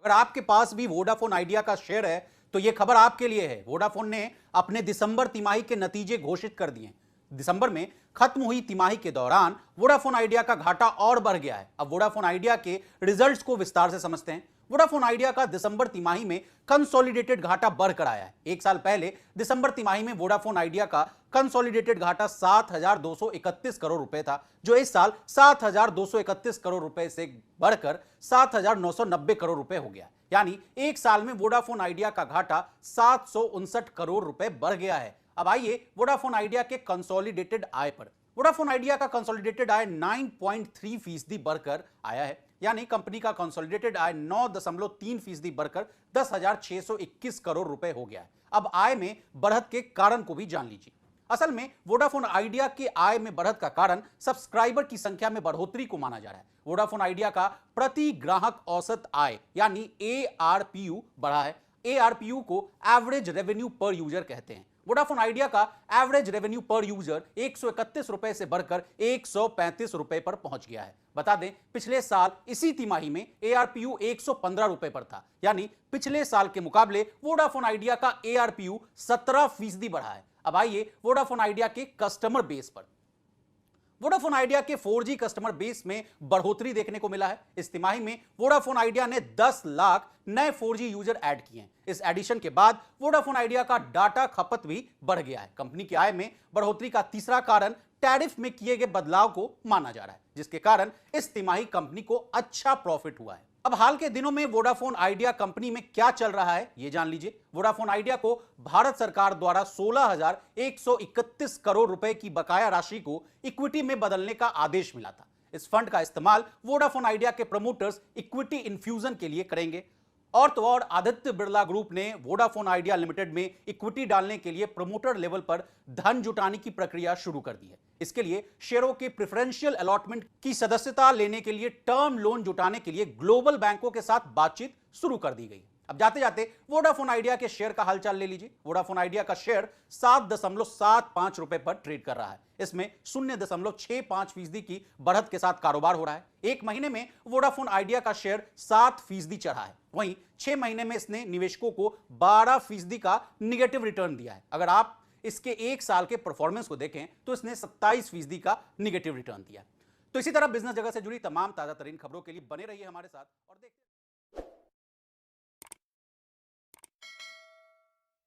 अगर आपके पास भी वोडाफोन आइडिया का शेयर है तो यह खबर आपके लिए है। वोडाफोन ने अपने दिसंबर तिमाही के नतीजे घोषित कर दिए। दिसंबर में खत्म हुई तिमाही के दौरान वोडाफोन आइडिया का घाटा और बढ़ गया है। अब वोडाफोन आइडिया के रिजल्ट्स को विस्तार से समझते हैं। वोडाफोन आइडिया का दिसंबर तिमाही में कंसोलिडेटेड घाटा बढ़कर आया है। एक साल पहले दिसंबर तिमाही में वोडाफोन आइडिया का कंसोलिडेटेड घाटा 7,231 करोड़ रुपए था, जो इस साल 7,231 करोड़ रुपए से बढ़कर 7,990 करोड़ रुपए हो गया। यानी एक साल में वोडाफोन आइडिया का घाटा 759 करोड़ रुपए बढ़ गया है। अब आइए वोडाफोन आइडिया के कंसोलिडेटेड आय पर। वोडाफोन आइडिया का कंसोलिडेटेड आय 9.3% बढ़कर आया है। यानी कंपनी का कंसोलिडेटेड आय 9.3% बढ़कर 10,621 करोड़ रुपए हो गया है। अब आय में बढ़त के कारण को भी जान लीजिए। असल में वोडाफोन आइडिया के आय में बढ़त का कारण सब्सक्राइबर की संख्या में बढ़ोतरी को माना जा रहा है। वोडाफोन आइडिया का प्रति ग्राहक औसत आय यानी ARPU बढ़ा है। ARPU को एवरेज रेवेन्यू पर यूजर कहते हैं। वोडाफोन आइडिया का एवरेज रेवेन्यू पर यूजर 131 रुपए से बढ़कर 135 रुपए पर पहुंच गया है। बता दें, पिछले साल इसी तिमाही में ARPU 115 रुपए पर था। यानी पिछले साल के मुकाबले वोडाफोन आइडिया का ARPU 17% बढ़ा है। अब आइए वोडाफोन आइडिया के कस्टमर बेस पर। वोडाफोन आइडिया के 4G कस्टमर बेस में बढ़ोतरी देखने को मिला है। इस तिमाही में वोडाफोन आइडिया ने 10 लाख नए 4G यूजर ऐड किए हैं। इस एडिशन के बाद वोडाफोन आइडिया का डाटा खपत भी बढ़ गया है। कंपनी की आय में बढ़ोतरी का तीसरा कारण टैरिफ में किए गए बदलाव को माना जा रहा है, जिसके कारण इस तिमाही कंपनी को अच्छा प्रॉफिट हुआ है। अब हाल के दिनों में वोडाफोन आइडिया कंपनी में क्या चल रहा है, यह जान लीजिए। वोडाफोन आइडिया को भारत सरकार द्वारा 16,131 करोड़ रुपए की बकाया राशि को इक्विटी में बदलने का आदेश मिला था। इस फंड का इस्तेमाल वोडाफोन आइडिया के प्रमोटर्स इक्विटी इन्फ्यूजन के लिए करेंगे। और तो और आदित्य बिरला ग्रुप ने वोडाफोन आइडिया लिमिटेड में इक्विटी डालने के लिए प्रमोटर लेवल पर धन जुटाने की प्रक्रिया शुरू कर दी है। इसके लिए शेयरों के प्रेफरेंशियल अलॉटमेंट की सदस्यता लेने के लिए टर्म लोन जुटाने के लिए ग्लोबल बैंकों के साथ बातचीत शुरू कर दी गई। अब जाते जाते वोडाफोन आइडिया के शेयर का हालचाल ले लीजिए। वोडाफोन आइडिया का शेयर 7.75 रुपए पर ट्रेड कर रहा है। इसमें 0.65% की बढ़त के साथ कारोबार हो रहा है। एक महीने में वोडाफोन आइडिया का शेयर 7% चढ़ा है। वहीं 6 महीने में इसने निवेशकों को 12% का निगेटिव रिटर्न दिया है। अगर आप इसके एक साल के परफॉर्मेंस को देखें तो इसने 27% का निगेटिव रिटर्न दिया। तो इसी तरह बिजनेस जगत से जुड़ी तमाम ताजा तरीन खबरों के लिए बने रहिए हमारे साथ और देखते